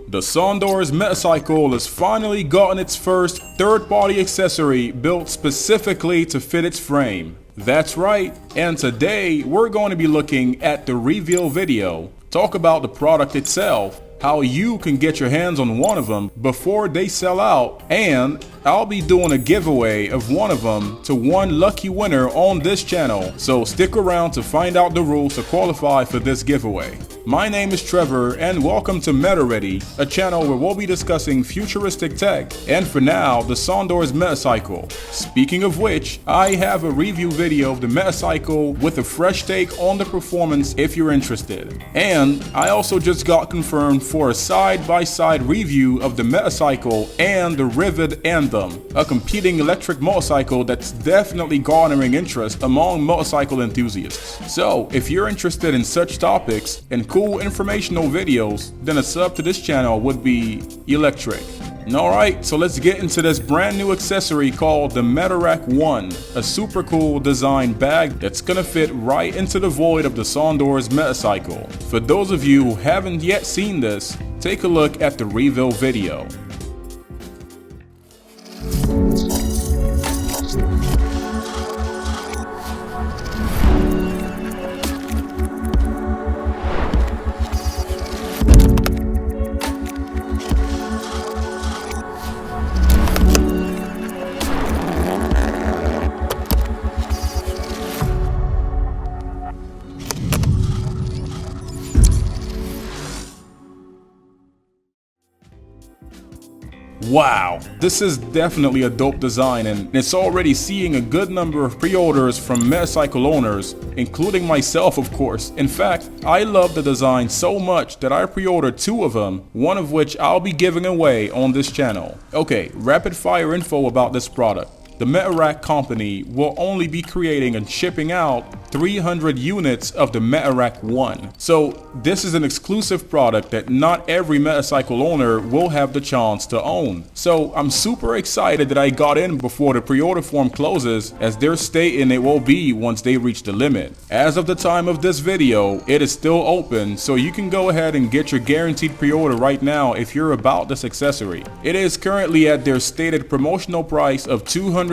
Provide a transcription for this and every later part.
The Sondors Metacycle has finally gotten its first third-party accessory built specifically to fit its frame. That's right, and today we're going to be looking at the reveal video, talk about the product itself, how you can get your hands on one of them before they sell out, and I'll be doing a giveaway of one of them to one lucky winner on this channel, so stick around to find out the rules to qualify for this giveaway. My name is Trevor and welcome to MetaReady, a channel where we'll be discussing futuristic tech, and for now, the Sondors Metacycle. Speaking of which, I have a review video of the Metacycle with a fresh take on the performance if you're interested. And I also just got confirmed for a side-by-side review of the Metacycle and the Ryvid Anthem, a competing electric motorcycle that's definitely garnering interest among motorcycle enthusiasts. So, if you're interested in such topics and cool informational videos, then a sub to this channel would be electric. Alright, so let's get into this brand new accessory called the METARACK 1, a super cool design bag that's gonna fit right into the void of the Sondors Metacycle. For those of you who haven't yet seen this, take a look at the reveal video. Wow, this is definitely a dope design, and it's already seeing a good number of pre-orders from Metacycle owners, including myself of course. In fact, I love the design so much that I pre-ordered 2 of them, one of which I'll be giving away on this channel. Okay, rapid fire info about this product. The METARACK company will only be creating and shipping out 300 units of the METARACK 1. So this is an exclusive product that not every Metacycle owner will have the chance to own. So I'm super excited that I got in before the pre-order form closes, as they're stating it will be once they reach the limit. As of the time of this video, it is still open, so you can go ahead and get your guaranteed pre-order right now if you're about this accessory. It is currently at their stated promotional price of $249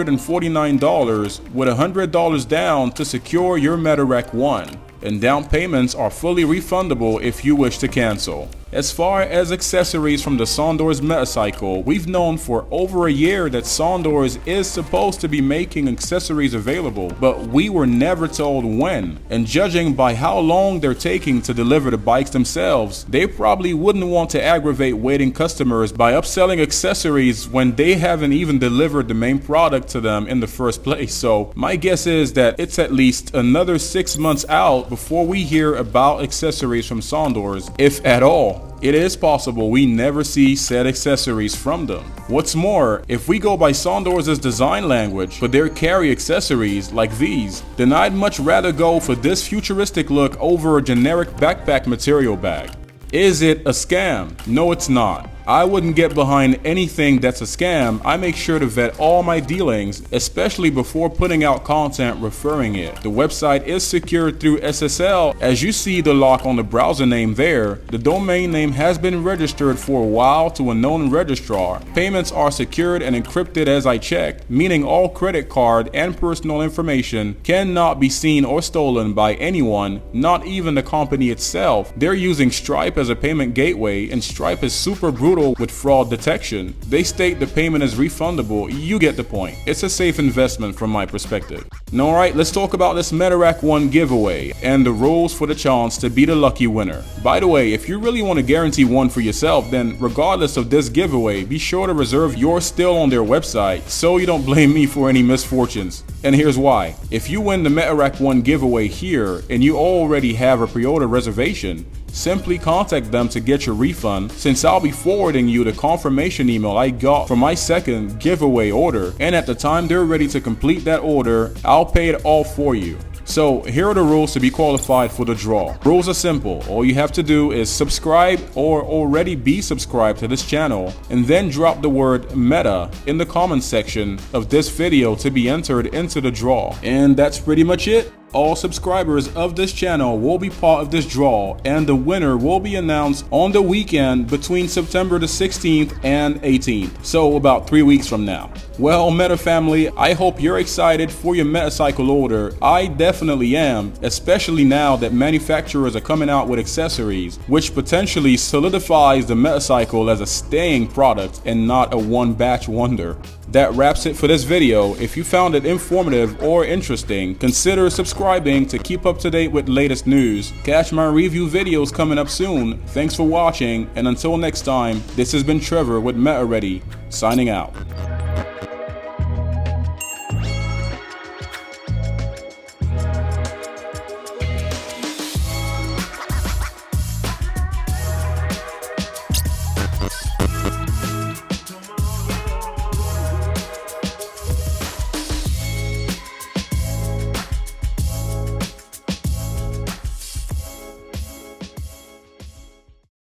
with $100 down to secure your METARACK 1, and down payments are fully refundable if you wish to cancel. As far as accessories from the Sondors Metacycle, we've known for over a year that Sondors is supposed to be making accessories available, but we were never told when. And judging by how long they're taking to deliver the bikes themselves, they probably wouldn't want to aggravate waiting customers by upselling accessories when they haven't even delivered the main product to them in the first place. So my guess is that it's at least another 6 months out before we hear about accessories from Sondors, if at all. It is possible we never see said accessories from them. What's more, if we go by Sondors' design language for their carry accessories like these, then I'd much rather go for this futuristic look over a generic backpack material bag. Is it a scam? No, it's not. I wouldn't get behind anything that's a scam. I make sure to vet all my dealings, especially before putting out content referring it. The website is secured through SSL. As you see the lock on the browser name there, the domain name has been registered for a while to a known registrar. Payments are secured and encrypted as I checked, meaning all credit card and personal information cannot be seen or stolen by anyone, not even the company itself. They're using Stripe as a payment gateway, and Stripe is super brutal with fraud detection. They state the payment is refundable. You get the point. It's a safe investment from my perspective. Now, alright, let's talk about this METARACK 1 giveaway and the rules for the chance to be the lucky winner. By the way, if you really want to guarantee one for yourself, then regardless of this giveaway, be sure to reserve yours still on their website so you don't blame me for any misfortunes. And here's why. If you win the METARACK 1 giveaway here and you already have a pre-order reservation, simply contact them to get your refund, since I'll be forwarding you the confirmation email I got for my second giveaway order, and at the time they're ready to complete that order, I'll pay it all for you. So here are the rules to be qualified for the draw. Rules are simple. All you have to do is subscribe or already be subscribed to this channel, and then drop the word META in the comment section of this video to be entered into the draw. And that's pretty much it. all subscribers of this channel will be part of this draw, and the winner will be announced on the weekend between September the 16th and 18th, so about 3 weeks from now. Well, Meta family, I hope you're excited for your Metacycle order. I definitely am, especially now that manufacturers are coming out with accessories, which potentially solidifies the Metacycle as a staying product and not a one-batch wonder. That wraps it for this video. If you found it informative or interesting, consider subscribing to keep up to date with latest news. Catch my review videos coming up soon. Thanks for watching, and until next time, this has been Trevor with MetaReady, signing out.